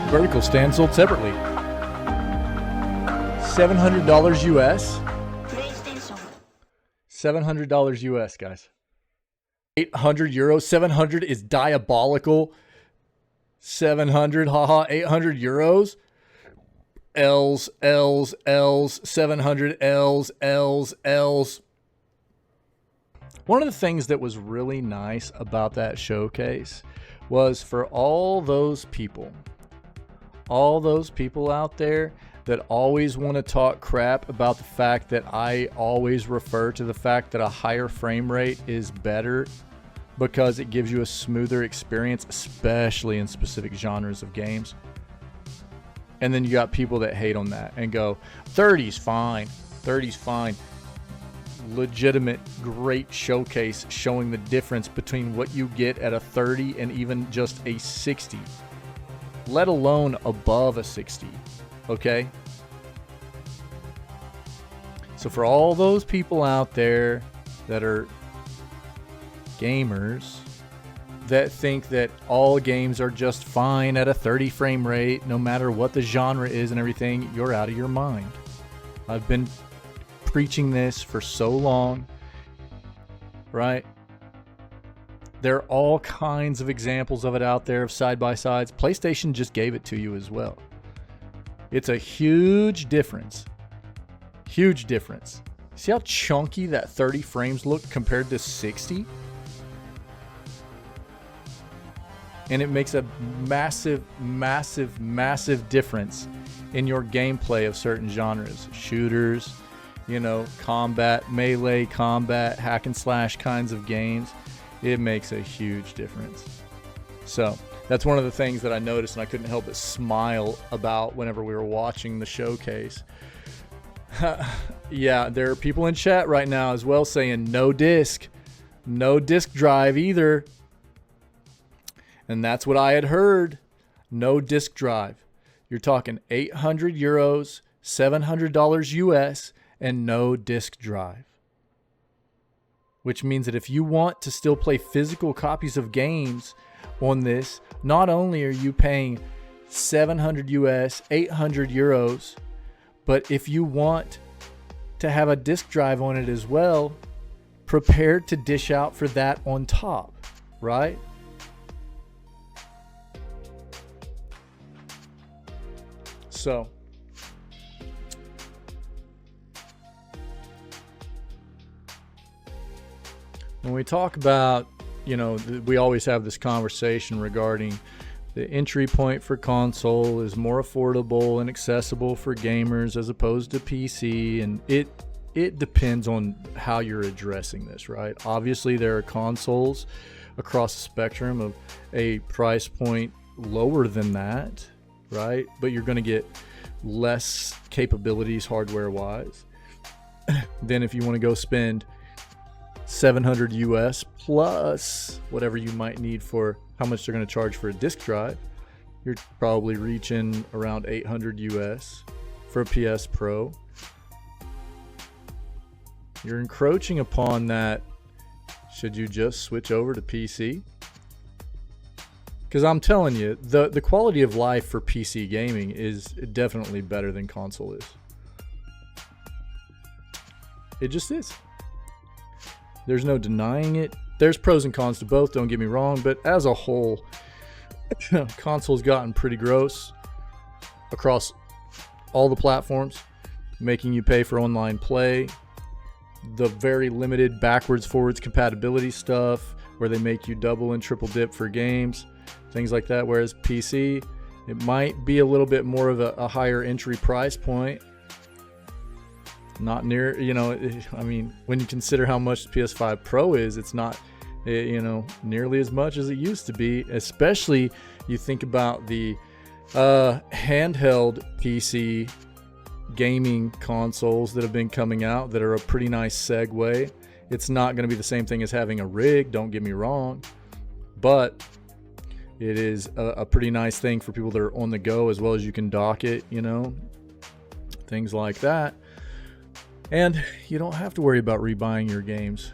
Vertical stand sold separately. $700 US. $700 US, guys. 800 euros. 700 is diabolical. 700, haha. 800 euros. L's, 700 L's. One of the things that was really nice about that showcase was for all those people out there that always want to talk crap about the fact that I always refer to the fact that a higher frame rate is better because it gives you a smoother experience, especially in specific genres of games. And then you got people that hate on that and go, 30's fine, 30's fine. Legitimate, great showcase showing the difference between what you get at a 30 and even just a 60, let alone above a 60, okay? So for all those people out there that are gamers that think that all games are just fine at a 30 frame rate, no matter what the genre is and everything, you're out of your mind. I've been preaching this for so long, right? There are all kinds of examples of it out there of side-by-sides. PlayStation just gave it to you as well. It's a huge difference. Huge difference. See how chunky that 30 frames look compared to 60? And it makes a massive, massive, massive difference in your gameplay of certain genres. Shooters, you know, combat, melee combat, hack and slash kinds of games. It makes a huge difference. So that's one of the things that I noticed and I couldn't help but smile about whenever we were watching the showcase. Yeah, there are people in chat right now as well saying no disc drive either. And that's what I had heard. No disc drive. You're talking 800 euros, $700 US, and no disc drive. Which means that if you want to still play physical copies of games on this, not only are you paying 700 US, 800 euros, but if you want to have a disc drive on it as well, prepare to dish out for that on top, right? So, when we talk about, you know, we always have this conversation regarding the entry point for console is more affordable and accessible for gamers as opposed to PC, and it depends on how you're addressing this, right? Obviously, there are consoles across the spectrum of a price point lower than that, right? But you're going to get less capabilities hardware-wise than if you want to go spend 700 US plus whatever you might need for how much they're going to charge for a disk drive. You're probably reaching around 800 US for a PS Pro. You're encroaching upon that. Should you just switch over to PC? Because I'm telling you, the quality of life for PC gaming is definitely better than console is. It just is. There's no denying it. There's pros and cons to both, don't get me wrong, but as a whole, console's gotten pretty gross across all the platforms, making you pay for online play, the very limited backwards forwards compatibility stuff where they make you double and triple dip for games, things like that. Whereas PC, it might be a little bit more of a higher entry price point. Not near, you know, I mean, when you consider how much the PS5 Pro is, it's not, you know, nearly as much as it used to be. Especially you think about the handheld PC gaming consoles that have been coming out that are a pretty nice segue. It's not going to be the same thing as having a rig, don't get me wrong, but it is a pretty nice thing for people that are on the go, as well as you can dock it, you know, things like that. And you don't have to worry about rebuying your games.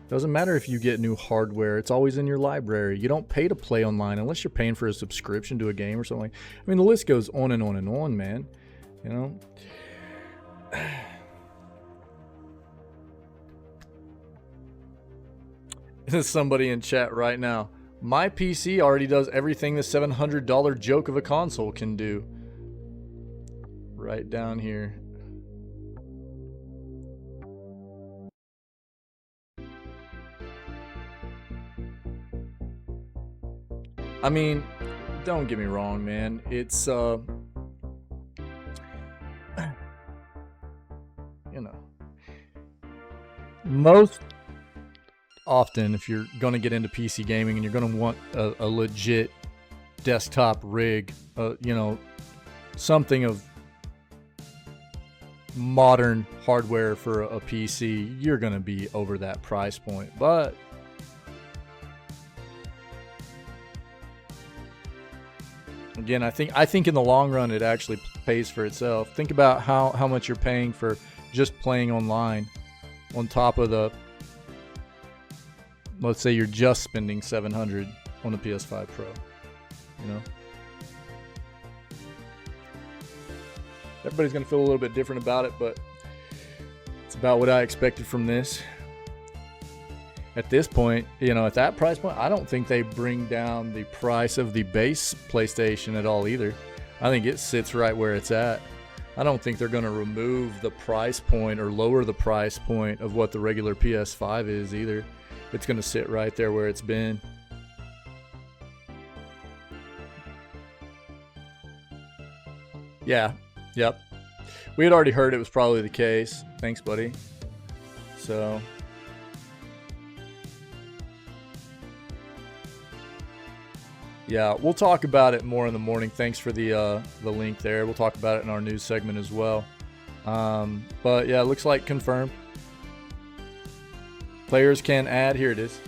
Doesn't matter if you get new hardware. It's always in your library. You don't pay to play online unless you're paying for a subscription to a game or something. I mean, the list goes on and on and on, man. You know? There's somebody in chat right now. My PC already does everything the $700 joke of a console can do. Right down here. I mean, don't get me wrong, man. It's, you know, most often if you're going to get into PC gaming and you're going to want a legit desktop rig, you know, something of modern hardware for a PC, you're going to be over that price point. But again, I think in the long run it actually pays for itself. Think about how much you're paying for just playing online on top of the, let's say you're just spending $700 on the PS5 Pro, you know? Everybody's going to feel a little bit different about it, but it's about what I expected from this. At this point, you know, at that price point, I don't think they bring down the price of the base PlayStation at all either. I think it sits right where it's at. I don't think they're going to remove the price point or lower the price point of what the regular PS5 is either. It's going to sit right there where it's been. Yeah. Yep. We had already heard it was probably the case. Thanks, buddy. So yeah, we'll talk about it more in the morning. Thanks for the link there. We'll talk about it in our news segment as well. But yeah, it looks like confirmed. Players can add, here it is.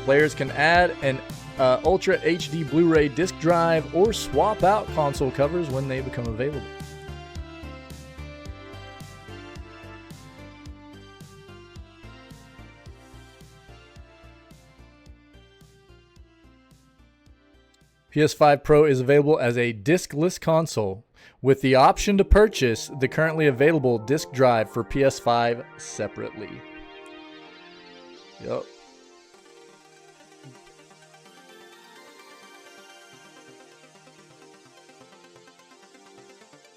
Players can add an Ultra HD Blu-ray disc drive or swap out console covers when they become available. PS5 Pro is available as a discless console with the option to purchase the currently available disc drive for PS5 separately. Yep.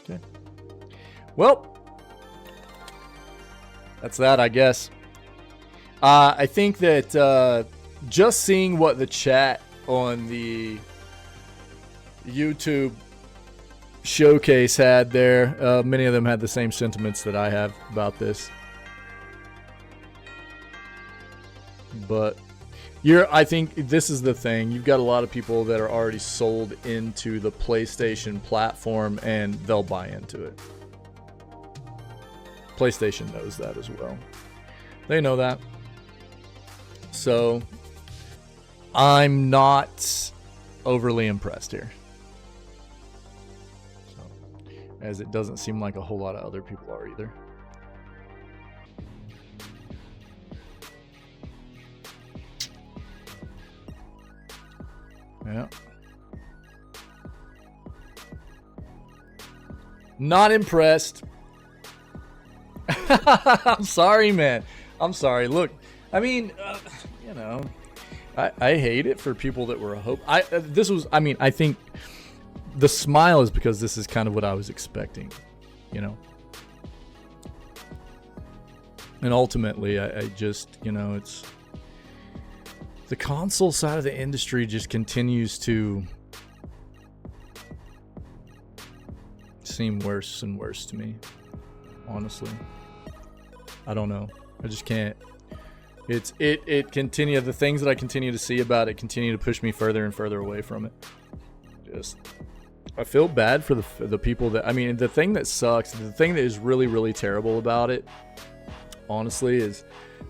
Okay. Well, that's that, I guess. I think that just seeing what the chat on the YouTube showcase had there, many of them had the same sentiments that I have about this. But I think this is the thing. You've got a lot of people that are already sold into the PlayStation platform and they'll buy into it. PlayStation knows that as well. They know that. So I'm not overly impressed here. As it doesn't seem like a whole lot of other people are either. Yeah. Not impressed. I'm sorry, man. I'm sorry. Look, I mean, you know, I hate it for people that were I think the smile is because this is kind of what I was expecting, you know. And ultimately, I just, you know, it's the console side of the industry just continues to seem worse and worse to me, honestly. I don't know. I just can't. It continue, the things that I continue to see about it continue to push me further and further away from it. Just, I feel bad for the people that, I mean, the thing that sucks, the thing that is really, really terrible about it, honestly, is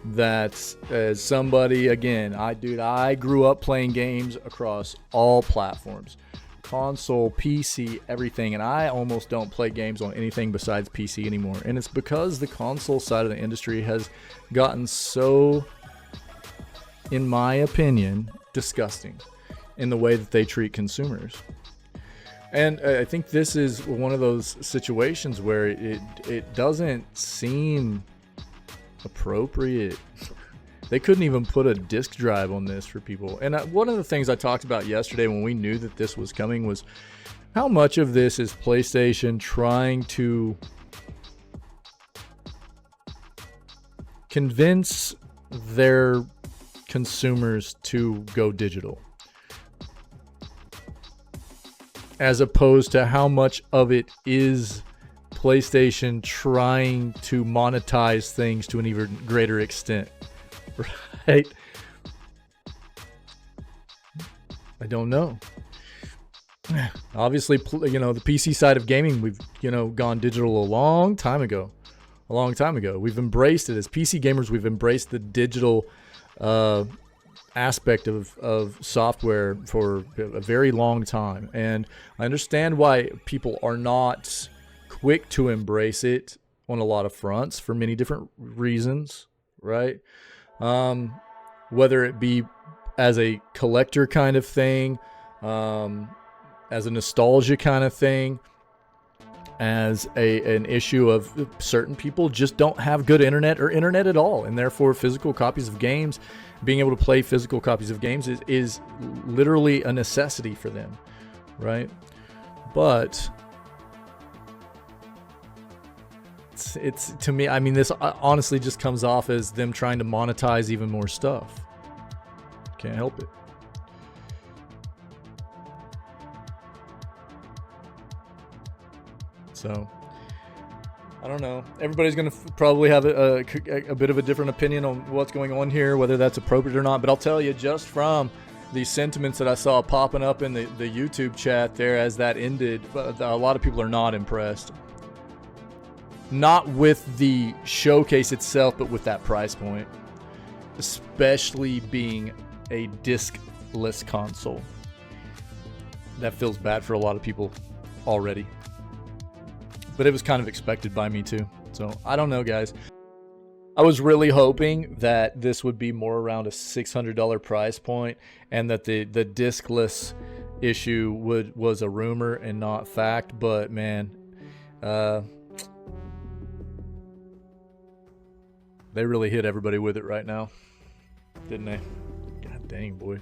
that as somebody, again, I grew up playing games across all platforms. console, PC, everything, and I almost don't play games on anything besides PC anymore. And it's because the console side of the industry has gotten so, in my opinion, disgusting in the way that they treat consumers. And I think this is one of those situations where it doesn't seem appropriate. They couldn't even put a disk drive on this for people. And one of the things I talked about yesterday when we knew that this was coming was how much of this is PlayStation trying to convince their consumers to go digital, as opposed to how much of it is PlayStation trying to monetize things to an even greater extent, right? I don't know. Obviously, you know, the PC side of gaming, we've, you know, gone digital a long time ago. We've embraced it as PC gamers. We've embraced the digital aspect of software for a very long time, and I understand why people are not quick to embrace it on a lot of fronts for many different reasons, right? Whether it be as a collector kind of thing, as a nostalgia kind of thing, as an issue of certain people just don't have good internet or internet at all, and therefore physical copies of games, being able to play physical copies of games is literally a necessity for them, right? But it's to me, I mean, this honestly just comes off as them trying to monetize even more stuff. Can't help it. So I don't know. Everybody's going to probably have a bit of a different opinion on what's going on here, whether that's appropriate or not. But I'll tell you, just from the sentiments that I saw popping up in the YouTube chat there as that ended, a lot of people are not impressed. Not with the showcase itself, but with that price point. Especially being a disc-less console. That feels bad for a lot of people already. But it was kind of expected by me too. So I don't know, guys. I was really hoping that this would be more around a $600 price point, and that the discless issue was a rumor and not fact. But man, they really hit everybody with it right now, didn't they? God dang, boy.